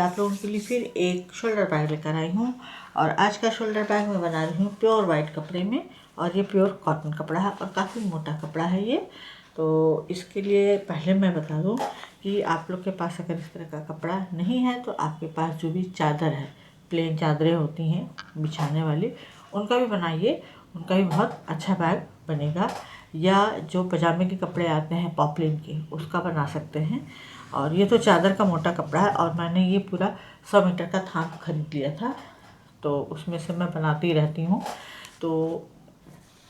आप लोगों के लिए फिर एक शोल्डर बैग लेकर आई हूँ। और आज का शोल्डर बैग मैं बना रही हूँ प्योर वाइट कपड़े में, और ये प्योर कॉटन कपड़ा है और काफ़ी मोटा कपड़ा है ये। तो इसके लिए पहले मैं बता दूँ कि आप लोग के पास अगर इस तरह का कपड़ा नहीं है तो आपके पास जो भी चादर है, प्लेन चादरें होती हैं बिछाने वाली, उनका भी बनाइए, उनका भी बहुत अच्छा बैग बनेगा। या जो पजामे के कपड़े आते हैं पॉपलिन के, उसका बना सकते हैं। और ये तो चादर का मोटा कपड़ा है, और मैंने ये पूरा 100 मीटर का थान खरीद लिया था, तो उसमें से मैं बनाती रहती हूँ। तो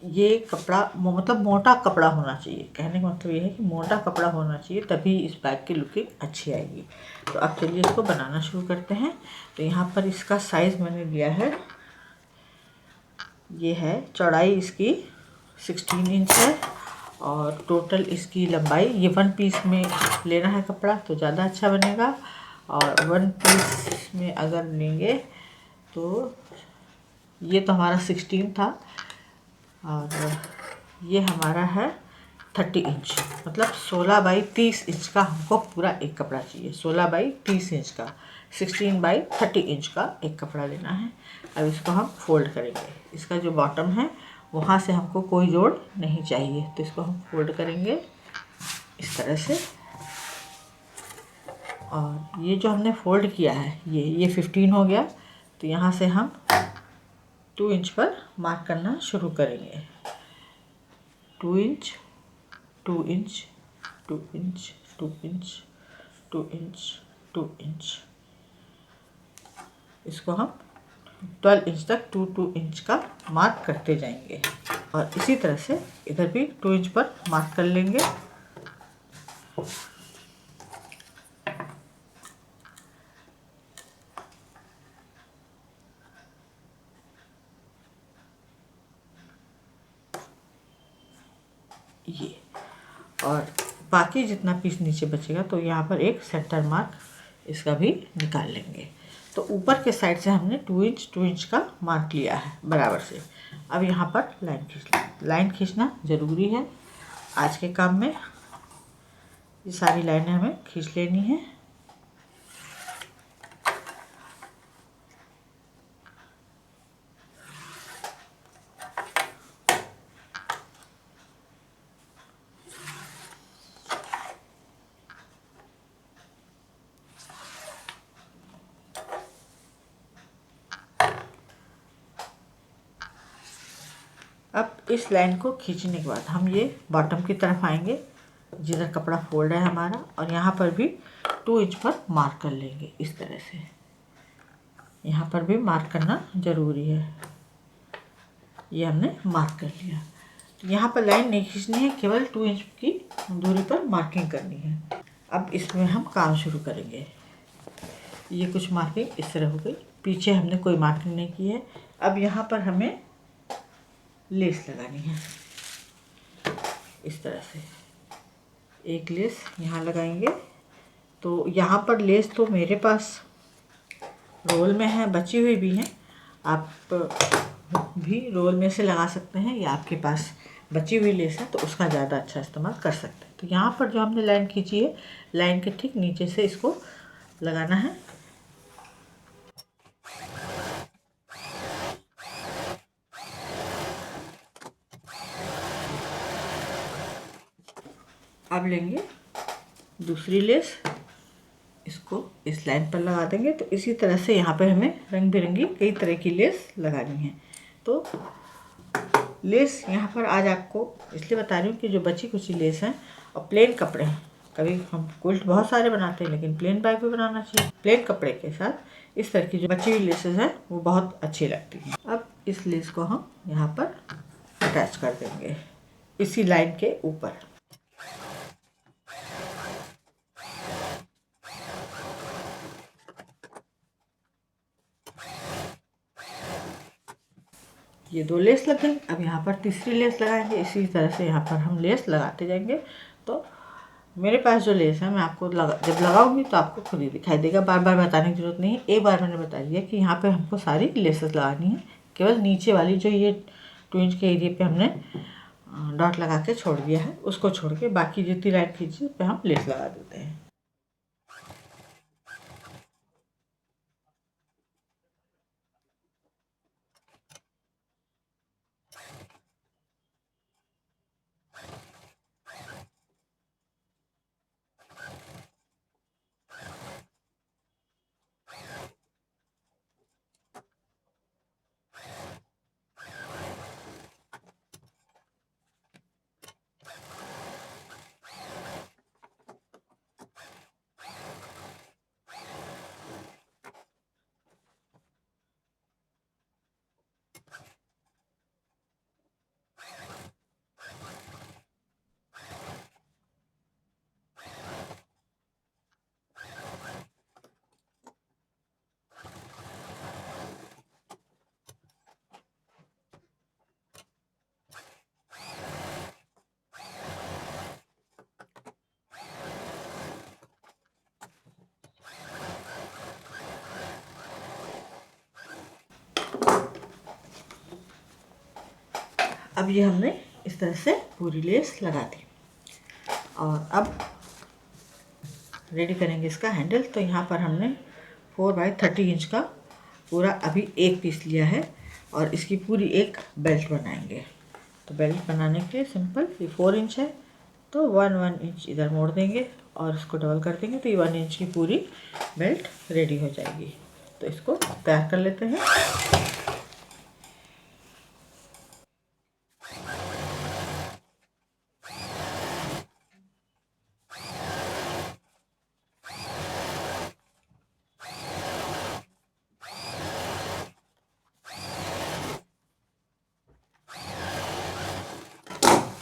ये कपड़ा मतलब मोटा कपड़ा होना चाहिए, कहने का मतलब ये है कि मोटा कपड़ा होना चाहिए, तभी इस बैग की लुकिंग अच्छी आएगी। तो अब चलिए इसको बनाना शुरू करते हैं। तो यहाँ पर इसका साइज़ मैंने लिया है, ये है चौड़ाई इसकी 16 इंच है, और टोटल इसकी लंबाई, ये 1 पीस में लेना है कपड़ा तो ज़्यादा अच्छा बनेगा। और 1 पीस में अगर लेंगे तो ये तो हमारा 16 था, और ये हमारा है 30 इंच, मतलब 16 बाई 30 इंच का हमको पूरा एक कपड़ा चाहिए। 16 बाई 30 इंच का, 16 बाई 30 इंच का एक कपड़ा लेना है। अब इसको हम फोल्ड करेंगे। इसका जो बॉटम है वहाँ से हमको कोई जोड़ नहीं चाहिए, तो इसको हम फोल्ड करेंगे इस तरह से। और ये जो हमने फोल्ड किया है ये 15 हो गया, तो यहाँ से हम 2 इंच पर मार्क करना शुरू करेंगे। 2 inch, 2 inch, 2 inch, 2 inch, 2 inch, 2 inch, इसको हम 12 इंच तक 2 इंच का मार्क करते जाएंगे। और इसी तरह से इधर भी 2 इंच पर मार्क कर लेंगे। ये, और बाकी जितना पीस नीचे बचेगा तो यहाँ पर एक सेंटर मार्क इसका भी निकाल लेंगे। तो ऊपर के साइड से हमने 2 इंच का मार्क लिया है बराबर से। अब यहाँ पर लाइन खींच लें। लाइन खींचना ज़रूरी है आज के काम में, ये सारी लाइनें हमें खींच लेनी है। अब इस लाइन को खींचने के बाद हम ये बॉटम की तरफ आएंगे जिधर कपड़ा फोल्ड है हमारा, और यहाँ पर भी 2 इंच पर मार्क कर लेंगे इस तरह से। यहाँ पर भी मार्क करना ज़रूरी है। ये हमने मार्क कर लिया। तो यहाँ पर लाइन नहीं खींचनी है, केवल 2 इंच की दूरी पर मार्किंग करनी है। अब इसमें हम काम शुरू करेंगे। ये कुछ मार्किंग इस तरह हो गई, पीछे हमने कोई मार्किंग नहीं की है। अब यहाँ पर हमें लेस लगानी है इस तरह से। एक लेस यहाँ लगाएंगे। तो यहाँ पर लेस तो मेरे पास रोल में है, बची हुई भी है, आप भी रोल में से लगा सकते हैं, या आपके पास बची हुई लेस है तो उसका ज़्यादा अच्छा इस्तेमाल कर सकते हैं। तो यहाँ पर जो हमने लाइन खींची है, लाइन के ठीक नीचे से इसको लगाना है। अब लेंगे दूसरी लेस, इसको इस लाइन पर लगा देंगे। तो इसी तरह से यहाँ पर हमें रंग बिरंगी कई तरह की लेस लगानी है। तो लेस यहाँ पर आज आपको इसलिए बता रही हूँ कि जो बची कुची लेस हैं और प्लेन कपड़े हैं, कभी हम क्विल्ट बहुत सारे बनाते हैं लेकिन प्लेन बैग भी बनाना चाहिए। प्लेन कपड़े के साथ इस तरह की जो बची हुई लेसेस हैं वो बहुत अच्छी लगती हैं। अब इस लेस को हम यहाँ पर अटैच कर देंगे इसी लाइन के ऊपर। ये 2 लेस लग गई। अब यहाँ पर तीसरी लेस लगाएंगे। इसी तरह से यहाँ पर हम लेस लगाते जाएंगे। तो मेरे पास जो लेस है मैं आपको जब लगाऊंगी तो आपको खुद ही दिखाई देगा, बार बार बताने की जरूरत नहीं है। एक बार मैंने बता दिया कि यहाँ पे हमको सारी लेसेस लगानी है, केवल नीचे वाली जो ये 2 इंच के एरिया पे हमने डॉट लगा के छोड़ दिया है उसको छोड़ के बाकी जितनी लाइन खींची उस पर हम लेस लगा देते हैं। अब ये हमने इस तरह से पूरी लेस लगा दी और अब रेडी करेंगे इसका हैंडल। तो यहाँ पर हमने 4x30 इंच का पूरा अभी एक पीस लिया है और इसकी पूरी एक बेल्ट बनाएंगे। तो बेल्ट बनाने के लिए सिंपल, ये 4 इंच है तो 1 इंच इधर मोड़ देंगे और इसको डबल कर देंगे तो ये 1 इंच की पूरी बेल्ट रेडी हो जाएगी। तो इसको तैयार कर लेते हैं।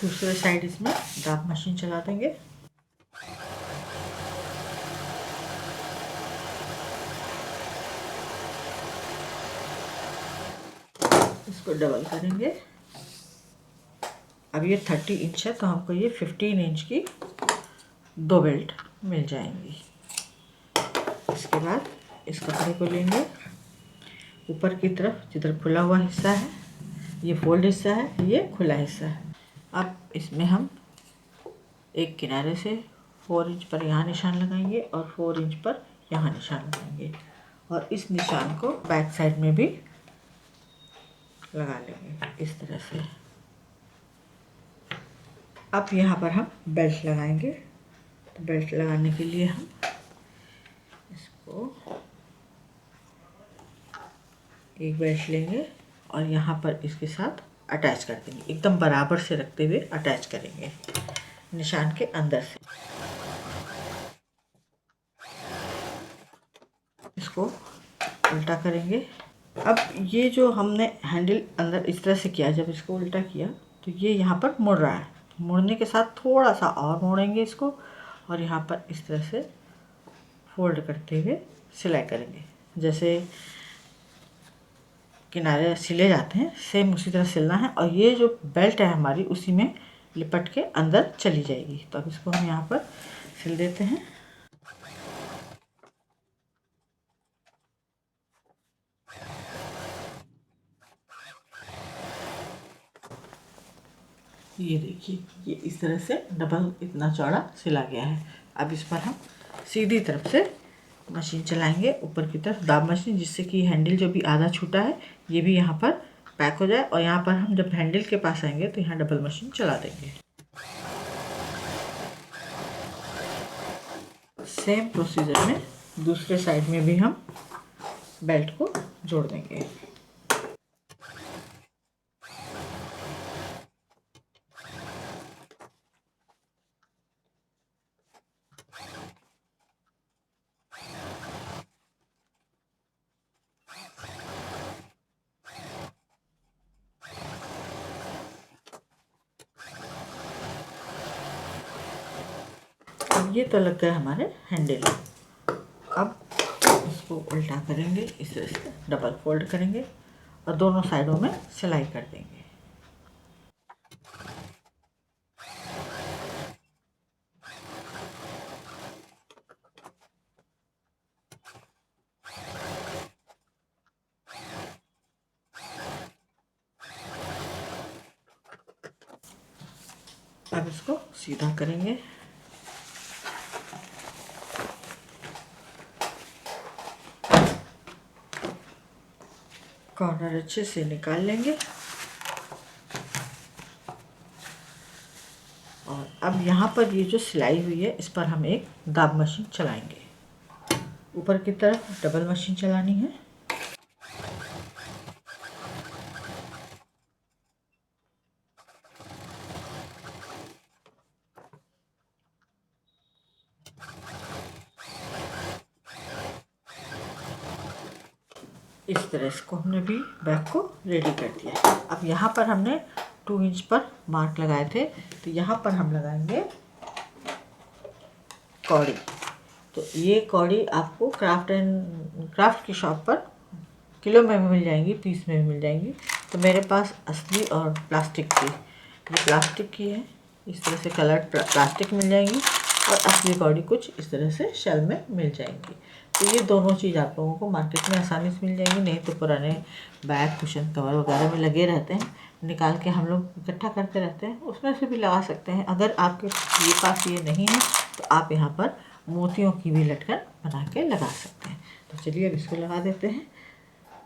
दूसरे साइड इसमें दाब मशीन चला देंगे। इसको डबल करेंगे। अब ये 30 इंच है तो हमको ये 15 इंच की 2 बेल्ट मिल जाएंगी। इसके बाद इस कपड़े को लेंगे, ऊपर की तरफ जिधर खुला हुआ हिस्सा है ये फोल्ड हिस्सा है, ये खुला हिस्सा है। अब इसमें हम एक किनारे से 4 इंच पर यहाँ निशान लगाएंगे और 4 इंच पर यहाँ निशान लगाएंगे और इस निशान को बैक साइड में भी लगा लेंगे इस तरह से। अब यहाँ पर हम बेल्ट लगाएंगे। तो बेल्ट लगाने के लिए हम इसको एक बेल्ट लेंगे और यहाँ पर इसके साथ अटैच कर देंगे, एकदम बराबर से रखते हुए अटैच करेंगे निशान के अंदर से। इसको उल्टा करेंगे। अब ये जो हमने हैंडल अंदर इस तरह से किया, जब इसको उल्टा किया तो ये यहाँ पर मुड़ रहा है। मुड़ने के साथ थोड़ा सा और मोड़ेंगे इसको और यहाँ पर इस तरह से फोल्ड करते हुए सिलाई करेंगे। जैसे किनारे सिले जाते हैं सेम उसी तरह सिलना है और ये जो बेल्ट है हमारी उसी में लिपट के अंदर चली जाएगी। तो अब इसको हम यहाँ पर सिल देते हैं। ये देखिए, ये इस तरह से डबल इतना चौड़ा सिला गया है। अब इस पर हम सीधी तरफ से मशीन चलाएंगे, ऊपर की तरफ दाब मशीन, जिससे कि हैंडल जो भी आधा छूटा है ये भी यहाँ पर पैक हो जाए। और यहाँ पर हम जब हैंडल के पास आएंगे तो यहाँ डबल मशीन चला देंगे। सेम प्रोसीजर में दूसरे साइड में भी हम बेल्ट को जोड़ देंगे। ये तो लग गए हमारे हैंडल। अब इसको उल्टा करेंगे, इस तरह से डबल फोल्ड करेंगे और दोनों साइडों में सिलाई कर देंगे। अब इसको सीधा करेंगे। कॉर्नर अच्छे से निकाल लेंगे और अब यहाँ पर ये जो सिलाई हुई है इस पर हम एक दाब मशीन चलाएंगे। ऊपर की तरफ डबल मशीन चलानी है। इस तरह इसको हमने भी बैक को रेडी कर दिया। अब यहाँ पर हमने 2 इंच पर मार्क लगाए थे तो यहाँ पर हम लगाएंगे कौड़ी। तो ये कौड़ी आपको क्राफ्ट की शॉप पर किलो में भी मिल जाएंगी, पीस में भी मिल जाएंगी। तो मेरे पास असली और प्लास्टिक की, ये प्लास्टिक की है, इस तरह से कलर्ड प्लास्टिक मिल जाएंगी और असली कौड़ी कुछ इस तरह से शेल में मिल जाएंगी। तो ये दोनों चीज़ आप लोगों को मार्केट में आसानी से मिल जाएंगी, नहीं तो पुराने बैग कुशन कवर वगैरह में लगे रहते हैं। निकाल के हम लोग इकट्ठा करते रहते हैं, उसमें से भी लगा सकते हैं। अगर आपके ये पास ये नहीं है तो आप यहाँ पर मोतियों की भी लटकन बना के लगा सकते हैं। तो चलिए अब इसको लगा देते हैं।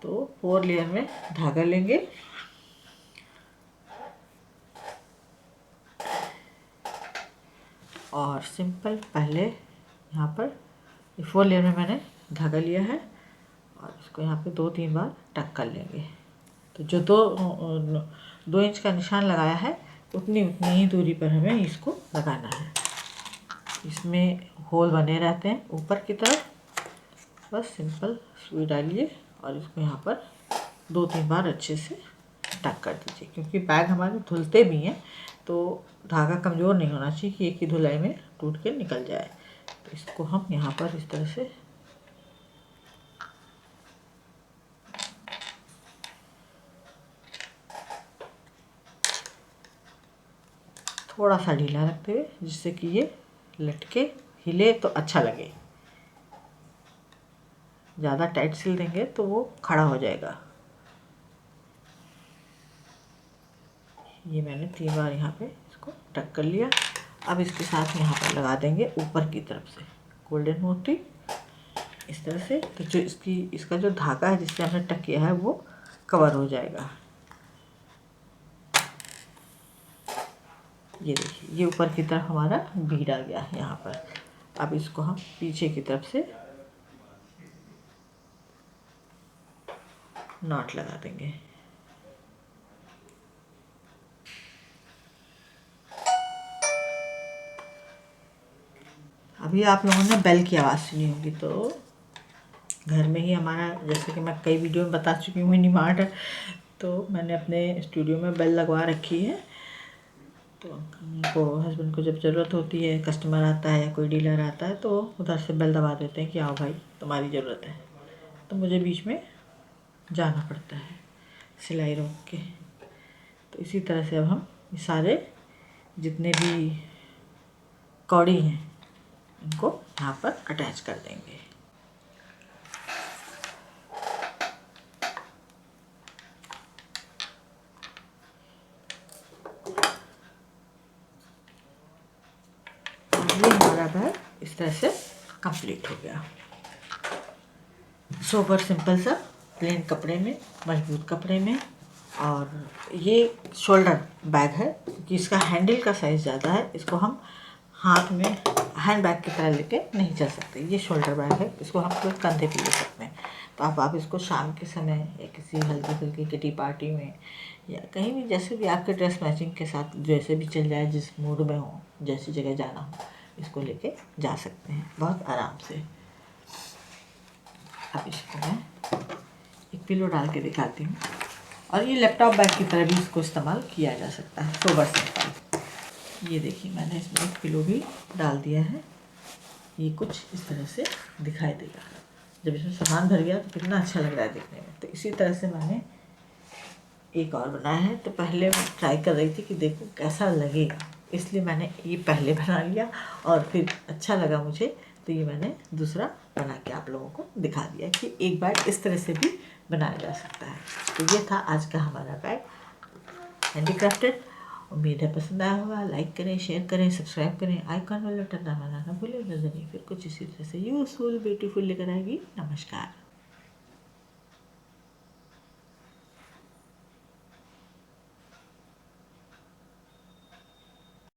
तो 4 लेयर में धागा लेंगे और सिंपल पहले यहाँ पर 4 लेयर में मैंने धागा लिया है और इसको यहाँ पे 2-3 बार टक कर लेंगे। तो जो 2 इंच का निशान लगाया है उतनी ही दूरी पर हमें इसको लगाना है। इसमें होल बने रहते हैं ऊपर की तरफ, बस सिंपल सुई डालिए और इसको यहाँ पर 2-3 बार अच्छे से टक कर दीजिए, क्योंकि बैग हमारे धुलते भी हैं तो धागा कमज़ोर नहीं होना चाहिए कि एक ही धुलाई में टूट के निकल जाए। तो इसको हम यहाँ पर इस तरह से थोड़ा सा ढीला रखते हुए, जिससे कि ये लटके हिले तो अच्छा लगे। ज़्यादा टाइट सिल देंगे तो वो खड़ा हो जाएगा। ये मैंने 3 बार यहाँ पे इसको टक कर लिया। अब इसके साथ यहाँ पर लगा देंगे ऊपर की तरफ से गोल्डन मोती इस तरह से। तो जो इसका जो धागा है जिससे हमने टक किया है वो कवर हो जाएगा। ये देखिए, ये ऊपर की तरफ हमारा बीड आ गया है यहाँ पर। अब इसको हम पीछे की तरफ से नॉट लगा देंगे। अभी आप लोगों ने बेल की आवाज़ सुनी होगी, तो घर में ही हमारा, जैसे कि मैं कई वीडियो में बता चुकी हूँ, मिनी मार्ट है, तो मैंने अपने स्टूडियो में बेल लगवा रखी है। तो उनको, हस्बैंड को जब ज़रूरत होती है, कस्टमर आता है या कोई डीलर आता है, तो उधर से बेल दबा देते हैं कि आओ भाई तुम्हारी ज़रूरत है। तो मुझे बीच में जाना पड़ता है सिलाई रोक के। तो इसी तरह से अब हम सारे जितने भी कौड़ी हैं इनको यहाँ पर अटैच कर देंगे। ये हमारा बैग इस तरह से कंप्लीट हो गया। सोबर सिंपल सा प्लेन कपड़े में, मजबूत कपड़े में। और ये शोल्डर बैग है कि इसका हैंडल का साइज़ ज़्यादा है, इसको हम हाथ में हैंड बैग की तरह लेके नहीं चल सकते। ये शोल्डर बैग है, इसको हम कोई कंधे पे ले सकते हैं। तो आप इसको शाम के समय या किसी हल्की फुल्की किटी पार्टी में या कहीं भी, जैसे भी आपके ड्रेस मैचिंग के साथ जैसे भी चल जाए, जिस मूड में हो, जैसी जगह जाना हो, इसको लेके जा सकते हैं बहुत आराम से। अब इसको मैं एक पिलो डाल के दिखाती हूँ। और ये लैपटॉप बैग की तरह भी इसको इस्तेमाल किया जा सकता है, सोबर सिंपल। ये देखिए, मैंने इसमें एक पिलो भी डाल दिया है। ये कुछ इस तरह से दिखाई देगा। जब इसमें सामान भर गया तो कितना अच्छा लग रहा है देखने में। तो इसी तरह से मैंने एक और बनाया है। तो पहले मैं ट्राई कर रही थी कि देखो कैसा लगेगा, इसलिए मैंने ये पहले बना लिया और फिर अच्छा लगा मुझे, तो ये मैंने दूसरा बना के आप लोगों को दिखा दिया कि एक बार इस तरह से भी बनाया जा सकता है। तो ये था आज का हमारा बैग हैंडीक्राफ्टेड। उम्मीद है पसंद आया होगा। लाइक करें, शेयर करें, सब्सक्राइब करें, आइकॉन वाला बटन दबाना ना भूलें। नजर फिर कुछ इसी तरह से यूजफुल ब्यूटीफुल लेकर आएगी। नमस्कार।